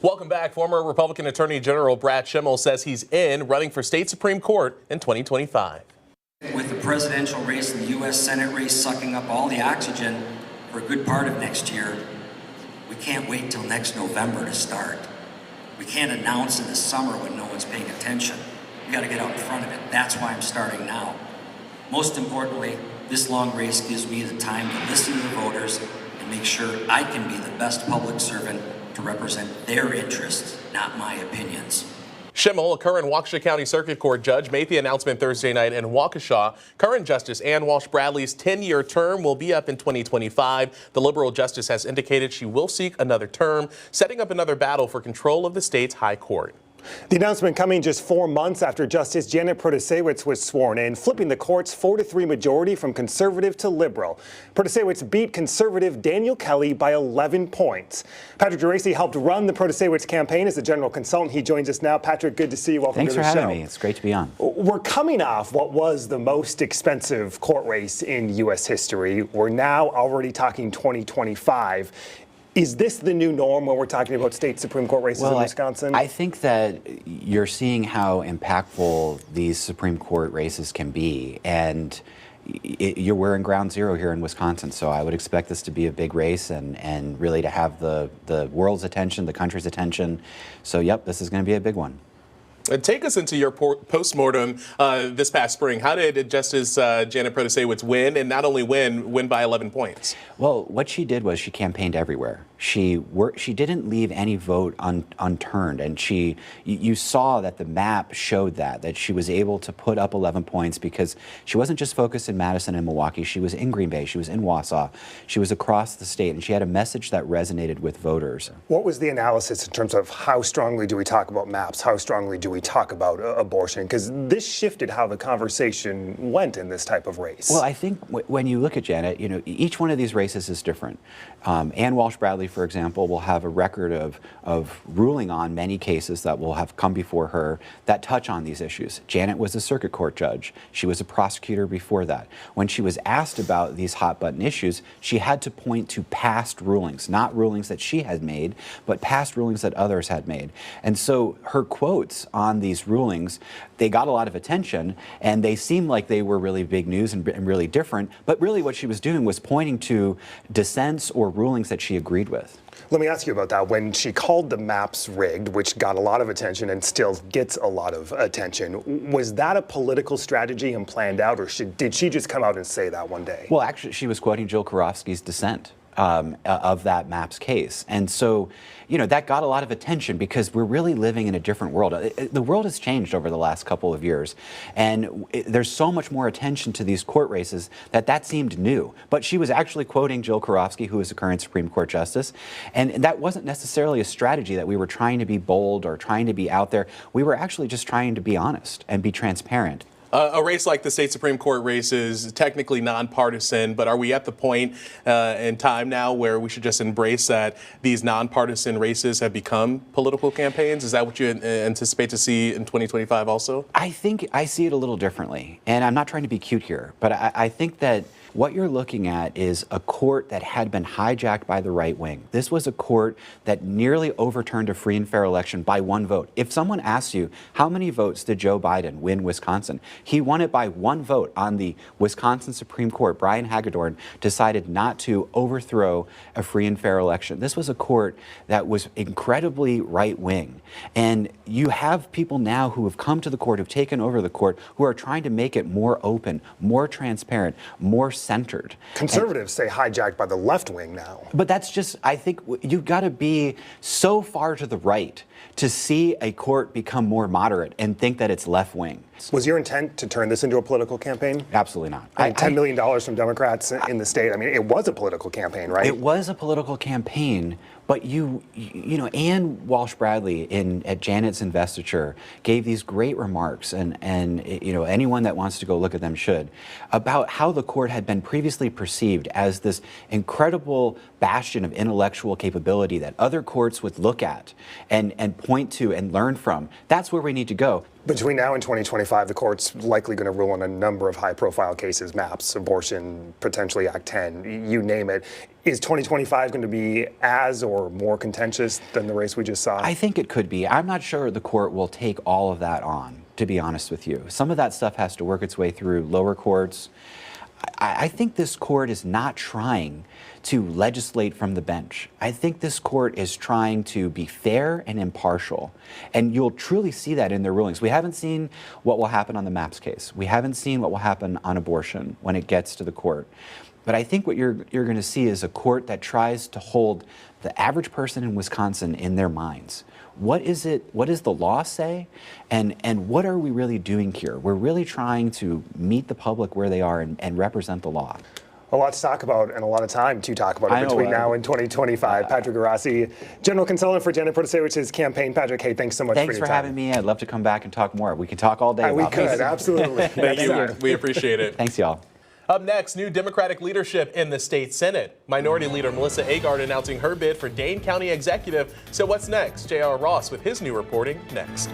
Welcome back. Former Republican Attorney General Brad Schimel says he's in running for state Supreme Court in 2025. With the presidential race and the U.S. Senate race sucking up all the oxygen for a good part of next year, we can't wait till next November to start. We can't announce in the summer when no one's paying attention. We got to get out in front of it. That's why I'm starting now. Most importantly, this long race gives me the time to listen to the voters and make sure I can be the best public servant to represent their interests, not my opinions. Schimel, a current Waukesha County Circuit Court judge, made the announcement Thursday night in Waukesha. Current Justice Ann Walsh Bradley's 10-year term will be up in 2025. The liberal justice has indicated she will seek another term, setting up another battle for control of the state's high court. The announcement coming just 4 months after Justice Janet Protasiewicz was sworn in, flipping the court's 4-3 majority from conservative to liberal. Protasiewicz beat conservative Daniel Kelly by 11 points. Patrick Geraci helped run the Protasiewicz campaign as the general consultant. He joins us now. Patrick, good to see you. Welcome Thanks to the show. Thanks for having me. It's great to be on. We're coming off what was the most expensive court race in U.S. history. We're now already talking 2025. Is this the new norm when we're talking about state Supreme Court races in Wisconsin? I think that you're seeing how impactful these Supreme Court races can be, and we're in ground zero here in Wisconsin, so I would expect this to be a big race and really to have the world's attention, the country's attention. So, yep, this is going to be a big one. Take us into your postmortem this past spring. How did Justice Janet Protasiewicz win, and not only win by 11 points? Well, what she did was she campaigned everywhere. She didn't leave any vote unturned, and you saw that the map showed that she was able to put up 11 points because she wasn't just focused in Madison and Milwaukee. She was in Green Bay. She was in Wausau. She was across the state, and she had a message that resonated with voters. What was the analysis in terms of how strongly do we talk about maps? How strongly do we talk about abortion? Because this shifted how the conversation went in this type of race. Well, I think when you look at Janet, each one of these races is different. Ann Walsh Bradley, for example, will have a record of ruling on many cases that will have come before her that touch on these issues. Janet was a circuit court judge. She was a prosecutor before that. When she was asked about these hot button issues, she had to point to past rulings, not rulings that she had made, but past rulings that others had made. And so her quotes on these rulings, they got a lot of attention, and they seemed like they were really big news and really different, but really what she was doing was pointing to dissents or rulings that she agreed with. Let me ask you about that. When she called the maps rigged, which got a lot of attention and still gets a lot of attention, was that a political strategy and planned out, or did she just come out and say that one day? Well, actually, she was quoting Jill Karofsky's dissent of that MAPS case. And so, that got a lot of attention because we're really living in a different world. The world has changed over the last couple of years, and there's so much more attention to these court races that seemed new. But she was actually quoting Jill Karofsky, who is the current Supreme Court justice, and that wasn't necessarily a strategy that we were trying to be bold or trying to be out there. We were actually just trying to be honest and be transparent. A race like the state Supreme Court race is technically nonpartisan, but are we at the point in time now where we should just embrace that these nonpartisan races have become political campaigns? Is that what you anticipate to see in 2025 also? I think I see it a little differently, and I'm not trying to be cute here, but I think that what you're looking at is a court that had been hijacked by the right wing. This was a court that nearly overturned a free and fair election by 1 vote. If someone asks you, how many votes did Joe Biden win Wisconsin? He won it by 1 vote on the Wisconsin Supreme Court. Brian Hagedorn decided not to overthrow a free and fair election. This was a court that was incredibly right wing. And you have people now who have come to the court, who've taken over the court, who are trying to make it more open, more transparent, more centered. Conservatives say hijacked by the left wing now. But that's just, I think you've got to be so far to the right to see a court become more moderate and think that it's left wing. Was your intent to turn this into a political campaign? Absolutely not. $10 million from Democrats in the state. I mean, it was a political campaign, right? It was a political campaign, but Ann Walsh Bradley at Janet's investiture gave these great remarks, and anyone that wants to go look at them should, about how the court had been previously perceived as this incredible bastion of intellectual capability that other courts would look at and point to and learn from. That's where we need to go. Between now and 2025, the court's likely going to rule on a number of high-profile cases, MAPS, abortion, potentially Act 10, you name it. Is 2025 going to be as or more contentious than the race we just saw? I think it could be. I'm not sure the court will take all of that on, to be honest with you. Some of that stuff has to work its way through lower courts. I think this court is not trying to legislate from the bench. I think this court is trying to be fair and impartial. And you'll truly see that in their rulings. We haven't seen what will happen on the MAPS case. We haven't seen what will happen on abortion when it gets to the court. But I think what you're going to see is a court that tries to hold the average person in Wisconsin in their minds. What is it? What does the law say? And what are we really doing here? We're really trying to meet the public where they are and represent the law. A lot to talk about and a lot of time to talk about it between now and 2025. Patrick Garasi, General Consultant for Janet Protasewicz's campaign. Patrick, hey, thanks so much for your time. Thanks for having me. I'd love to come back and talk more. We can talk all day. We about could, this. absolutely. Thank you. We appreciate it. Thanks, y'all. Up next, new Democratic leadership in the state Senate. Minority Leader Melissa Agard announcing her bid for Dane County Executive. So what's next? J.R. Ross with his new reporting next.